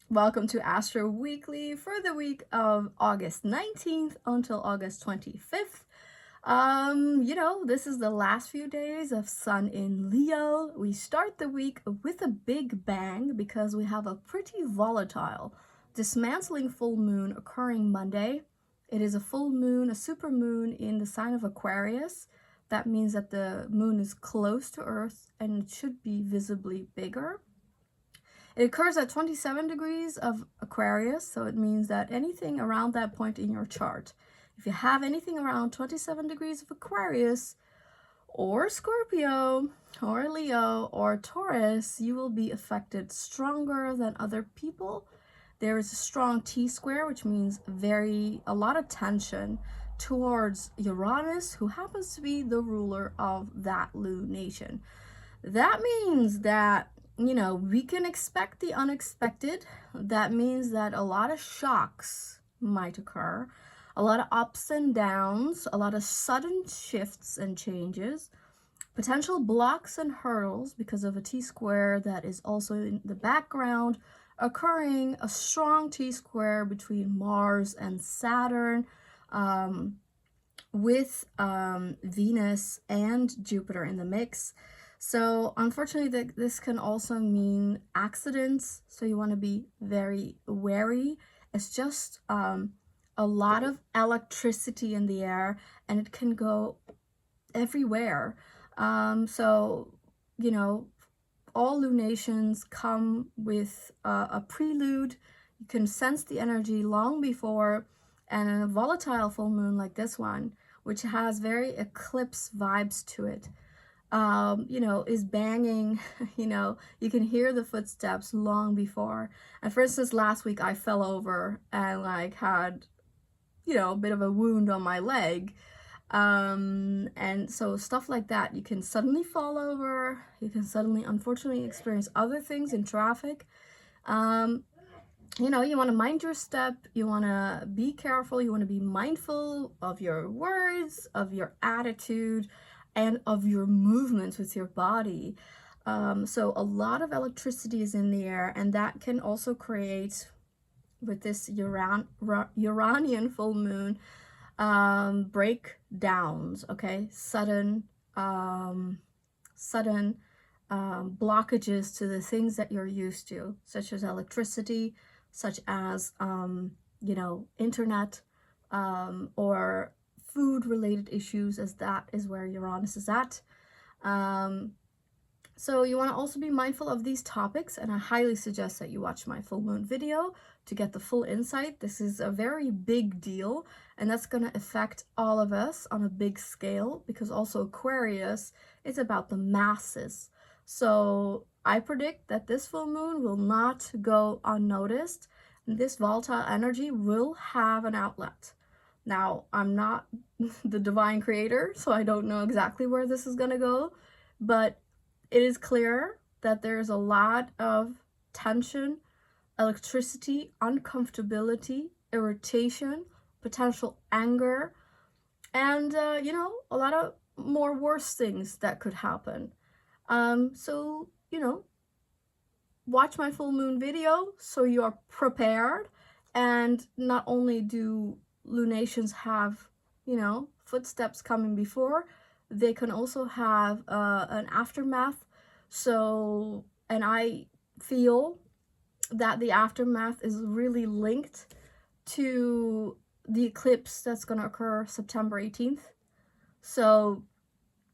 Welcome to Astro Weekly for the week of August 19th until August 25th. This is the last few days of Sun in Leo. We start the week with a big bang because we have a pretty volatile, dismantling full moon occurring Monday. It is a full moon, a super moon in the sign of Aquarius. That means that the moon is close to Earth and it should be visibly bigger. It occurs at 27 degrees of Aquarius, so it means that anything around that point in your chart, if you have anything around 27 degrees of Aquarius, or Scorpio, or Leo, or Taurus, you will be affected stronger than other people. There is a strong T-square, which means a lot of tension towards Uranus, who happens to be the ruler of that lunation. That means that we can expect the unexpected. That means that a lot of shocks might occur, a lot of ups and downs, a lot of sudden shifts and changes, potential blocks and hurdles because of a T-square that is also in the background, occurring a strong T-square between Mars and Saturn, with Venus and Jupiter in the mix. So unfortunately, this can also mean accidents, so you want to be very wary. It's just a lot of electricity in the air, and it can go everywhere. So all lunations come with a prelude. You can sense the energy long before, and in a volatile full moon like this one, which has very eclipse vibes to it, is banging. You can hear the footsteps long before. And for instance, last week I fell over and had a bit of a wound on my leg, and so stuff like that. You can suddenly fall over, you can suddenly unfortunately experience other things in traffic. You want to mind your step, you want to be careful, you want to be mindful of your words, of your attitude, and of your movements with your body. So a lot of electricity is in the air, and that can also create, with this Uranian full moon, breakdowns, okay? Sudden blockages to the things that you're used to, such as electricity, such as, internet, or food-related issues, as that is where Uranus is at. So you want to also be mindful of these topics, and I highly suggest that you watch my full moon video to get the full insight. This is a very big deal, and that's going to affect all of us on a big scale, because also Aquarius is about the masses. So I predict that this full moon will not go unnoticed, and this volatile energy will have an outlet. Now, I'm not the divine creator, so I don't know exactly where this is going to go, but it is clear that there's a lot of tension, electricity, uncomfortability, irritation, potential anger, and, a lot of more worse things that could happen. So, watch my full moon video so you are prepared. And not only do lunations have, footsteps coming before, they can also have an aftermath. So, and I feel that the aftermath is really linked to the eclipse that's going to occur September 18th. So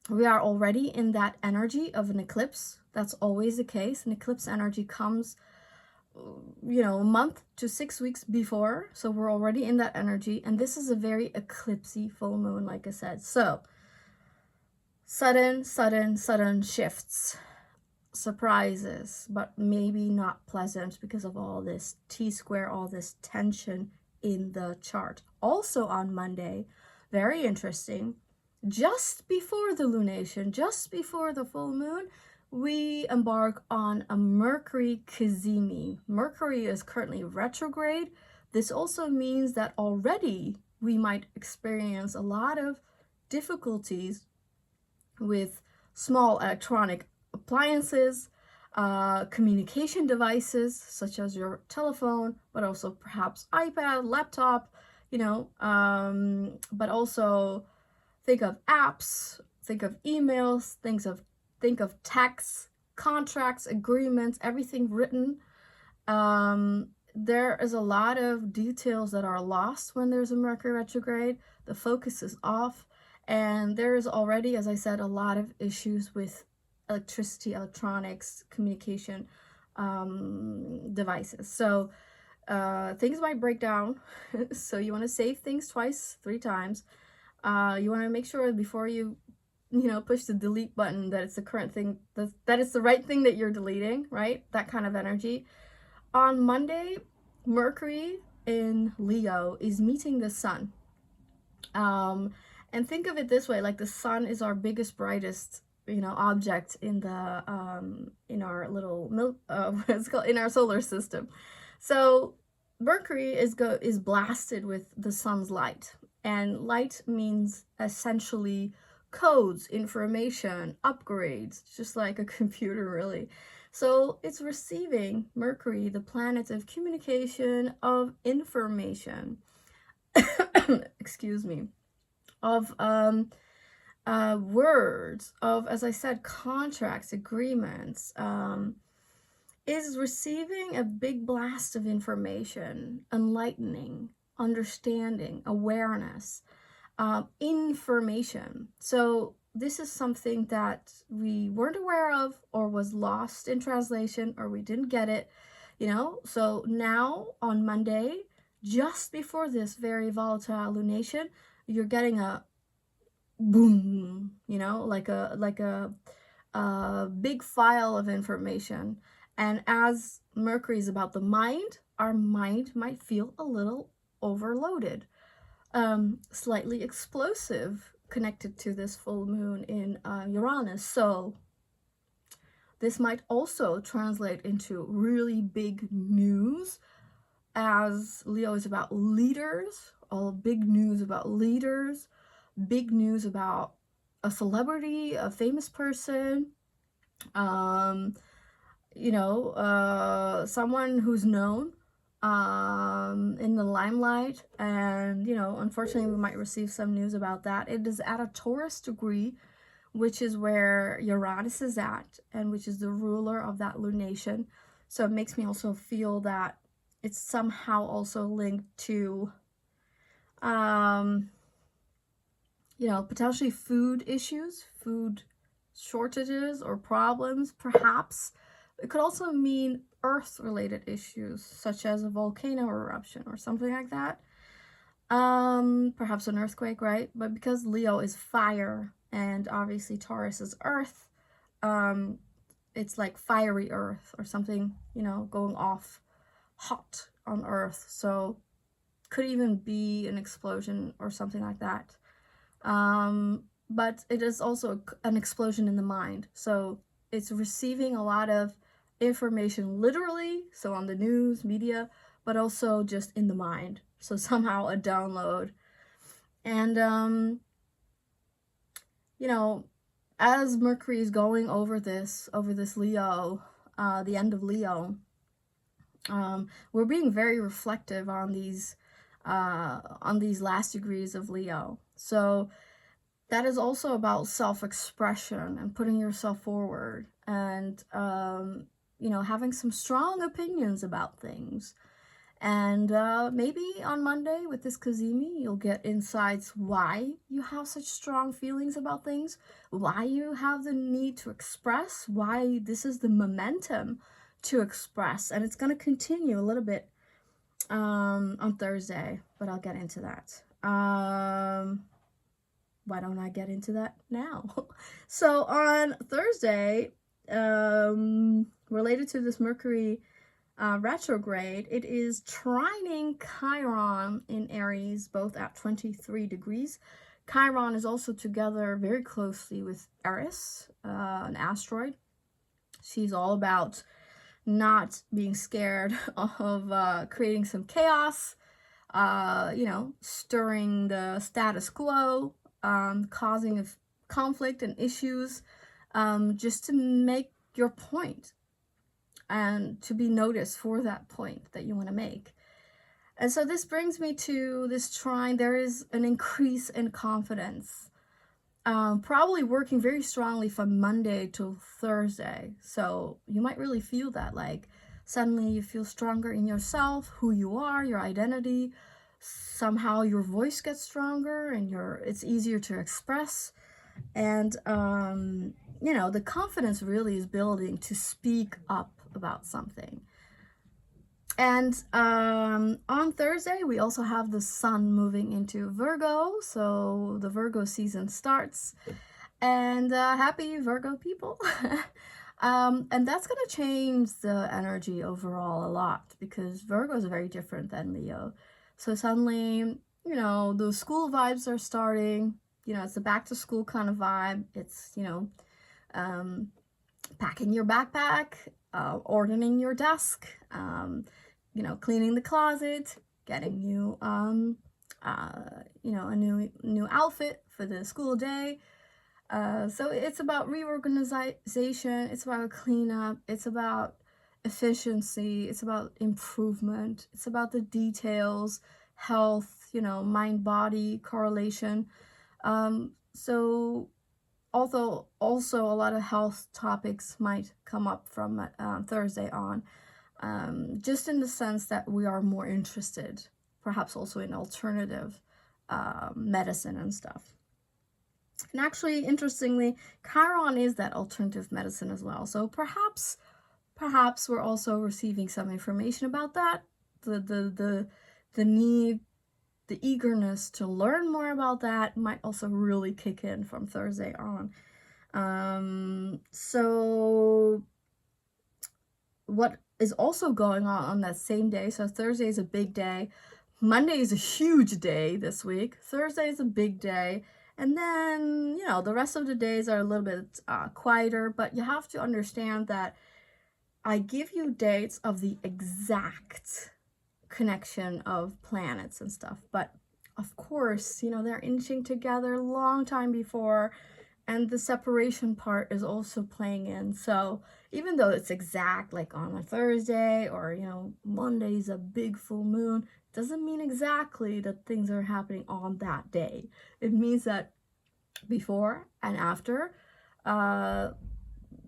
we are already in that energy of an eclipse. That's always the case. An eclipse energy comes a month to 6 weeks before, so we're already in that energy, and this is a very eclipsy full moon, like I said. So sudden shifts, surprises, but maybe not pleasant because of all this T-square, all this tension in the chart. Also on Monday, very interesting, just before the lunation, just before the full moon, we embark on a Mercury cazimi. Mercury is currently retrograde. This also means that already we might experience a lot of difficulties with small electronic appliances, communication devices such as your telephone, but also perhaps iPad, laptop, but also think of apps, think of emails, think of texts, contracts, agreements, everything written. There is a lot of details that are lost when there's a Mercury retrograde. The focus is off, and there is already, as I said, a lot of issues with electricity, electronics, communication devices. So things might break down. So you want to save things twice, 3 times. You want to make sure before you push the delete button that it's the current thing, that it's the right thing that you're deleting, right? That kind of energy. On Monday, Mercury in Leo is meeting the sun. And think of it this way, like the sun is our biggest, brightest, object in the in our little what's called in our solar system. So Mercury is blasted with the sun's light, and light means essentially codes, information, upgrades, just like a computer, really. So it's receiving Mercury, the planet of communication, of information, excuse me, of words, of, as I said, contracts, agreements, is receiving a big blast of information, enlightening, understanding, awareness, information. So this is something that we weren't aware of, or was lost in translation, or we didn't get it, So now on Monday, just before this very volatile lunation, you're getting a boom, like a big file of information. And as Mercury is about the mind, our mind might feel a little overloaded, slightly explosive, connected to this full moon in Uranus. So this might also translate into really big news, as Leo is about leaders, all big news about leaders, big news about a celebrity, a famous person, someone who's known in the limelight. And unfortunately we might receive some news about that. It is at a Taurus degree, which is where Uranus is at, and which is the ruler of that lunation. So it makes me also feel that it's somehow also linked to potentially food issues, food shortages or problems, perhaps. It could also mean earth-related issues, such as a volcano eruption or something like that. Perhaps an earthquake, right? But because Leo is fire, and obviously Taurus is earth, it's like fiery earth or something, going off hot on earth. So could even be an explosion or something like that. But it is also an explosion in the mind. So it's receiving a lot of information literally, so on the news, media, but also just in the mind. So somehow a download. And, as Mercury is going over this Leo, the end of Leo, we're being very reflective on these last degrees of Leo. So that is also about self-expression and putting yourself forward, and having some strong opinions about things. And maybe on Monday with this Cazimi, you'll get insights why you have such strong feelings about things, why you have the need to express, why this is the momentum to express. And it's going to continue a little bit on Thursday, but I'll get into that. Why don't I get into that now? So on Thursday, related to this Mercury retrograde, it is trining Chiron in Aries, both at 23 degrees. Chiron is also together very closely with Eris, an asteroid. She's all about not being scared of creating some chaos, stirring the status quo, causing conflict and issues, just to make your point. and to be noticed for that point that you want to make. And so this brings me to this trine. There is an increase in confidence, probably working very strongly from Monday to Thursday. So you might really feel that, like suddenly you feel stronger in yourself, who you are, your identity. Somehow your voice gets stronger and it's easier to express. And you know, the confidence really is building to speak up about something. And on Thursday, we also have the sun moving into Virgo. So the Virgo season starts. And happy Virgo people. And that's going to change the energy overall a lot, because Virgo is very different than Leo. So suddenly, you know, the school vibes are starting. You know, it's a back to school kind of vibe. It's, you know, packing your backpack, ordering your desk, you know, cleaning the closet, getting you, you know, a new outfit for the school day. So it's about reorganization, it's about cleanup, it's about efficiency, it's about improvement, it's about the details, health, you know, mind-body correlation. So although also a lot of health topics might come up from Thursday on, just in the sense that we are more interested, perhaps also in alternative medicine and stuff. And actually, interestingly, Chiron is that alternative medicine as well. So perhaps we're also receiving some information about that. The need, the eagerness to learn more about that might also really kick in from Thursday on. So what is also going on that same day, so Thursday is a big day, Monday is a huge day this week, Thursday is a big day, and then, you know, the rest of the days are a little bit quieter, but you have to understand that I give you dates of the exact connection of planets and stuff, but of course, you know, they're inching together a long time before, and the separation part is also playing in. So even though it's exact, like on a Thursday, or, you know, Monday's a big full moon, doesn't mean exactly that things are happening on that day. It means that before and after,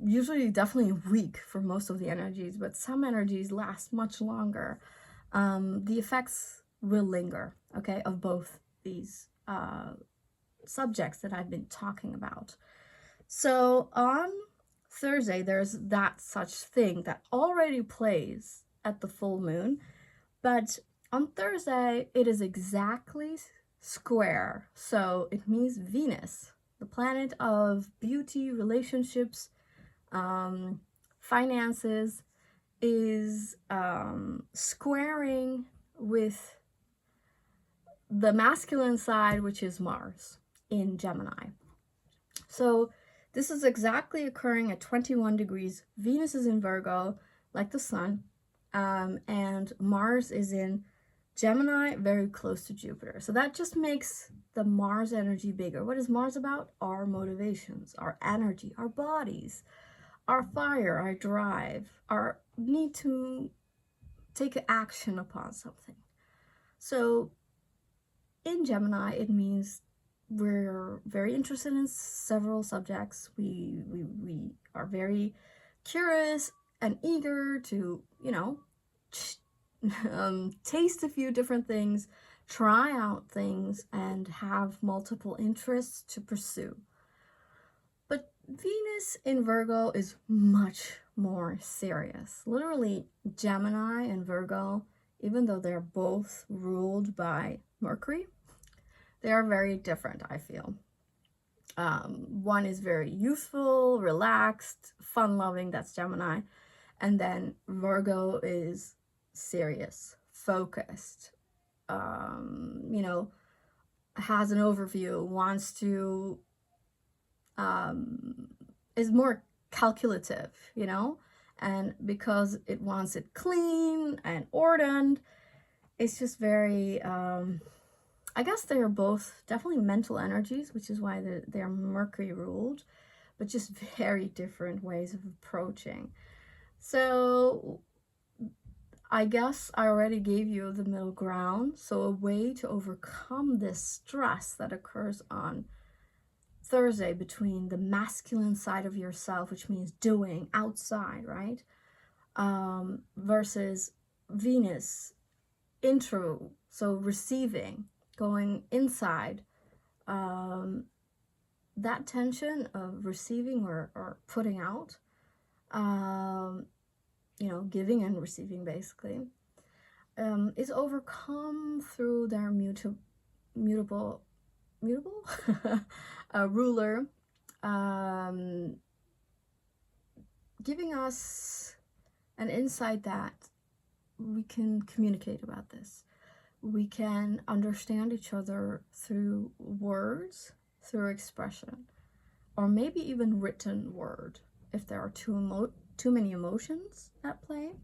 usually definitely a week for most of the energies, but some energies last much longer. The effects will linger, okay, of both these subjects that I've been talking about. So on Thursday, there's that such thing that already plays at the full moon, but on Thursday, it is exactly square. So it means Venus, the planet of beauty, relationships, finances, is squaring with the masculine side, which is Mars in Gemini. So this is exactly occurring at 21 degrees. Venus is in Virgo, like the sun, and Mars is in Gemini, very close to Jupiter. So that just makes the Mars energy bigger. What is Mars about? Our motivations, our energy, our bodies, our fire, our drive, our need to take action upon something. So in Gemini, it means we're very interested in several subjects. We are very curious and eager to, you know, taste a few different things, try out things, and have multiple interests to pursue. But Venus in Virgo is much more serious. Literally, Gemini and Virgo, even though they're both ruled by Mercury, they are very different, I feel. One is very youthful, relaxed, fun-loving, that's Gemini. And then Virgo is serious, focused, you know, has an overview, wants to, is more calculative, you know, and because it wants it clean and ordered, it's just very, I guess they are both definitely mental energies, which is why they're Mercury ruled, but just very different ways of approaching. So I guess I already gave you the middle ground. So a way to overcome this stress that occurs on Thursday between the masculine side of yourself, which means doing outside, right? Versus Venus, intro, so receiving, going inside. That tension of receiving or putting out, giving and receiving basically, is overcome through their mutable ruler, giving us an insight that we can communicate about this. We can understand each other through words, through expression, or maybe even written word if there are too many emotions at play.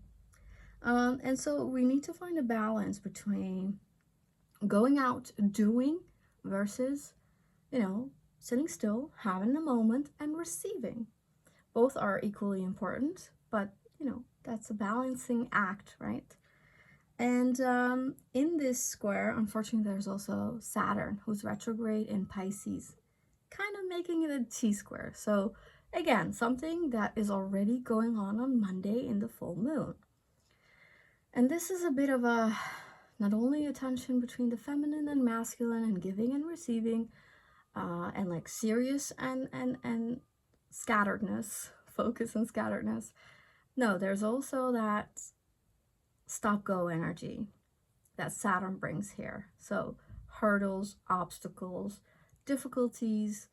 And so we need to find a balance between going out, doing, versus, sitting still, having a moment, and receiving. Both are equally important, but, that's a balancing act, right? And in this square, unfortunately, there's also Saturn, who's retrograde in Pisces, kind of making it a T-square. So again, something that is already going on Monday in the full moon. And this is a bit of a, not only a tension between the feminine and masculine and giving and receiving, and like serious and scatteredness, focus and scatteredness. No, there's also that stop-go energy that Saturn brings here. So hurdles, obstacles, difficulties,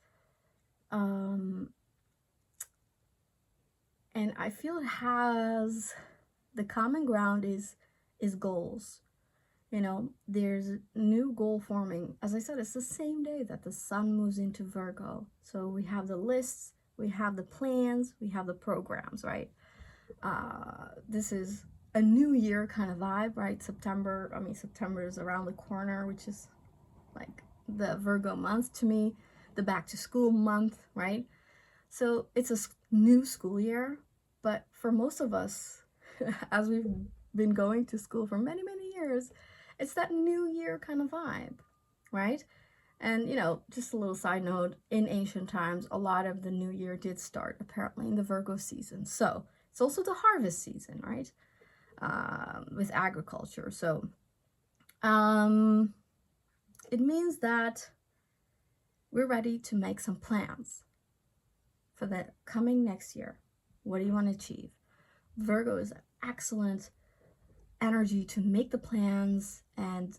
and I feel it has the common ground is goals. There's new goal forming. As I said, it's the same day that the sun moves into Virgo. So we have the lists, we have the plans, we have the programs, right? This is a new year kind of vibe, right? September is around the corner, which is like the Virgo month to me, the back to school month, right? So it's a new school year, but for most of us, as we've been going to school for many, many years, it's that new year kind of vibe, right? And, just a little side note, in ancient times, a lot of the new year did start apparently in the Virgo season. So it's also the harvest season, right? With agriculture. So it means that we're ready to make some plans for the coming next year. What do you want to achieve? Virgo is an excellent energy to make the plans, and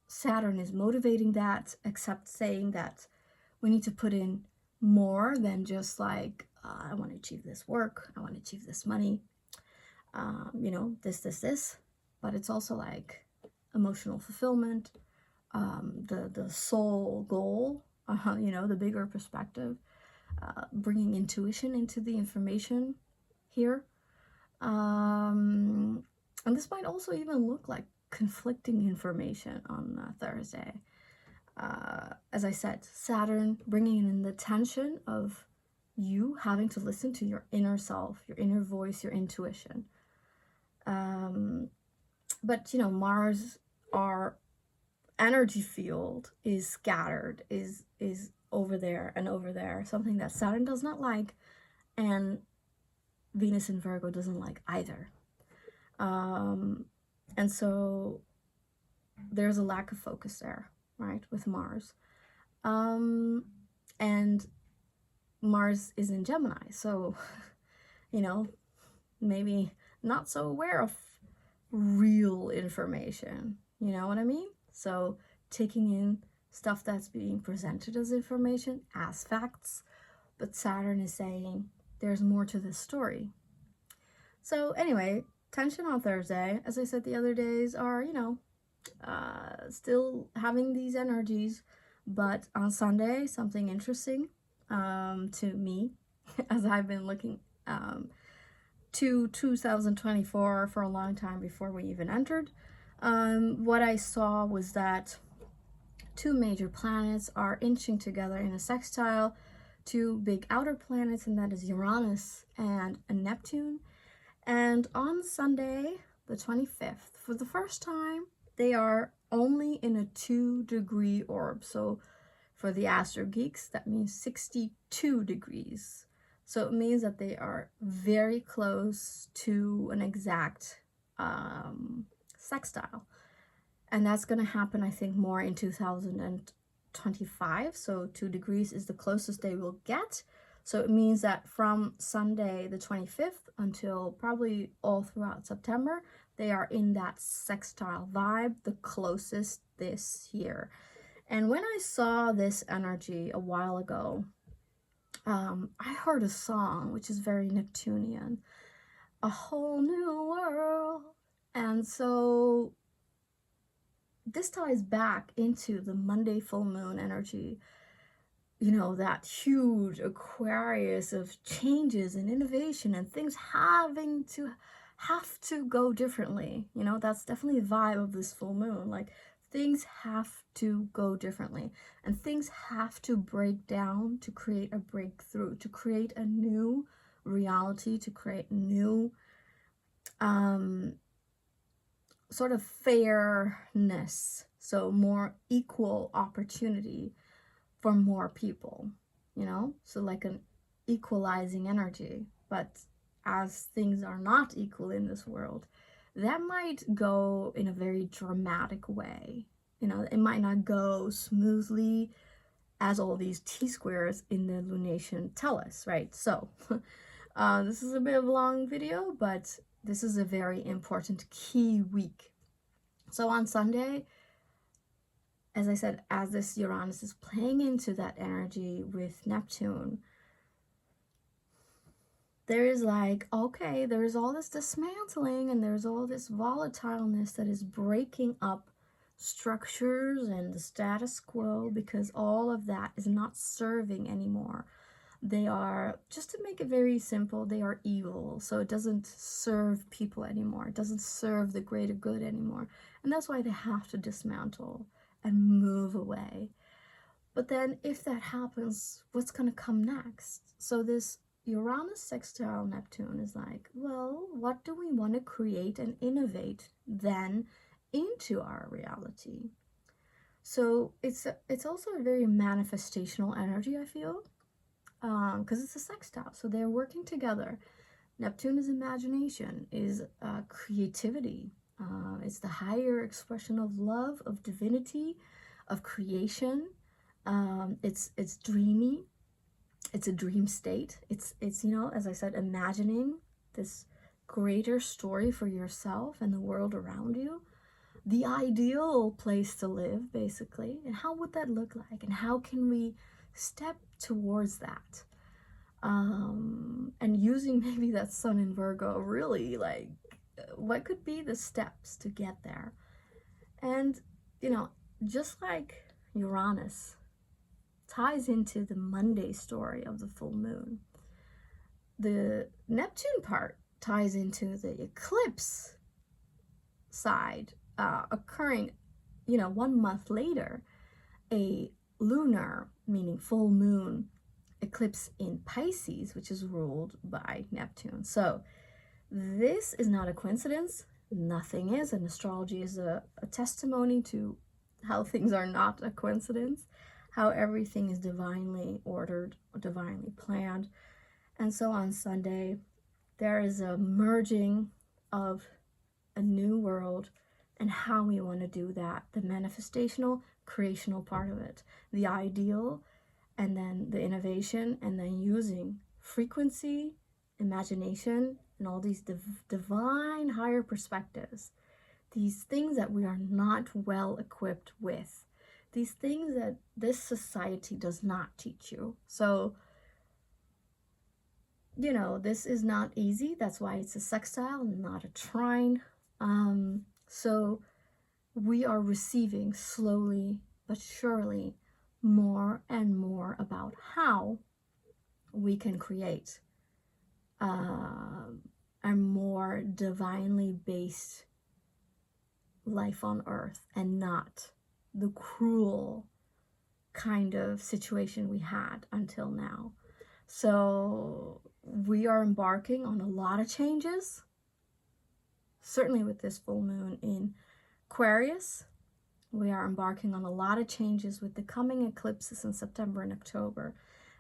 Saturn is motivating that, except saying that we need to put in more than just like I want to achieve this work, I want to achieve this money, this, but it's also like emotional fulfillment, the soul goal, the bigger perspective, bringing intuition into the information here. And this might also even look like conflicting information on Thursday. As I said, Saturn bringing in the tension of you having to listen to your inner self, your inner voice, your intuition. But Mars, our energy field, is scattered, is over there and over there, something that Saturn does not like, and Venus in Virgo doesn't like either. And so there's a lack of focus there, right, with Mars. And Mars is in Gemini, so, maybe not so aware of real information, you know what I mean? So taking in stuff that's being presented as information, as facts, but Saturn is saying there's more to this story. So anyway, tension on Thursday, as I said the other days, are, still having these energies, but on Sunday, something interesting to me, as I've been looking to 2024 for a long time before we even entered. What I saw was that two major planets are inching together in a sextile, two big outer planets, and that is Uranus and Neptune. And on Sunday, the 25th, for the first time, they are only in a 2-degree orb. So for the Astro Geeks, that means 62 degrees. So it means that they are very close to an exact sextile. And that's going to happen, I think, more in 2025. So 2 degrees is the closest they will get. So it means that from Sunday the 25th until probably all throughout September, they are in that sextile vibe, the closest this year. And when I saw this energy a while ago, I heard a song which is very Neptunian, A Whole New World. And so this ties back into the Monday full moon energy, you know, that huge Aquarius of changes and innovation and things have to go differently. You know, that's definitely the vibe of this full moon. Like, things have to go differently, and things have to break down to create a breakthrough, to create a new reality, to create new sort of fairness, so more equal opportunity for more people, you know, so like an equalizing energy. But as things are not equal in this world, that might go in a very dramatic way. You know, it might not go smoothly as all these T-squares in the lunation tell us, right? So this is a bit of a long video, but this is a very important key week. So on Sunday, as I said, as this Uranus is playing into that energy with Neptune, there is like, okay, there's all this dismantling and there's all this volatileness that is breaking up structures and the status quo, because all of that is not serving anymore. They are, just to make it very simple, they are evil. So it doesn't serve people anymore. It doesn't serve the greater good anymore. And that's why they have to dismantle and move away. But then if that happens, what's going to come next? So this Uranus sextile Neptune is like, well, what do we want to create and innovate then into our reality? So it's also a very manifestational energy, I feel, because it's a sextile. So they're working together. Neptune is imagination, is creativity. It's the higher expression of love, of divinity, of creation. It's dreamy. It's a dream state. It's you know, as I said, imagining this greater story for yourself and the world around you. The ideal place to live, basically. And how would that look like? And how can we step towards that? And using maybe that sun in Virgo, really, like, what could be the steps to get there? And, you know, just like Uranus ties into the Monday story of the full moon, the Neptune part ties into the eclipse side, occurring, you know, 1 month later, a lunar, meaning full moon, eclipse in Pisces, which is ruled by Neptune. So this is not a coincidence. Nothing is. And astrology is a testimony to how things are not a coincidence, how everything is divinely ordered, divinely planned. And so on Sunday, there is a merging of a new world and how we want to do that, the manifestational, creational part of it, the ideal, and then the innovation, and then using frequency, imagination, and all these divine higher perspectives, these things that we are not well equipped with, these things that this society does not teach you. So, you know, this is not easy. That's why it's a sextile and not a trine. So we are receiving slowly but surely more and more about how we can create a more divinely based life on earth, and not the cruel kind of situation we had until now. So we are embarking on a lot of changes, certainly with this full moon in Aquarius. We are embarking on a lot of changes with the coming eclipses in September and October.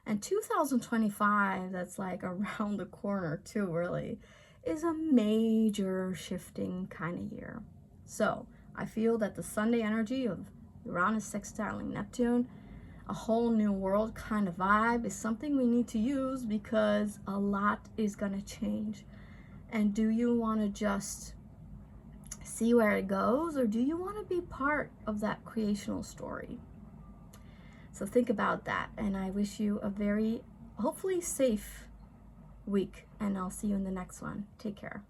And 2025, that's like around the corner too, really, is a major shifting kind of year. So I feel that the Sunday energy of Uranus sextiling Neptune, a whole new world kind of vibe, is something we need to use because a lot is going to change. And do you want to just see where it goes, or do you want to be part of that creational story? So think about that, and I wish you a very, hopefully, safe week, and I'll see you in the next one. Take care.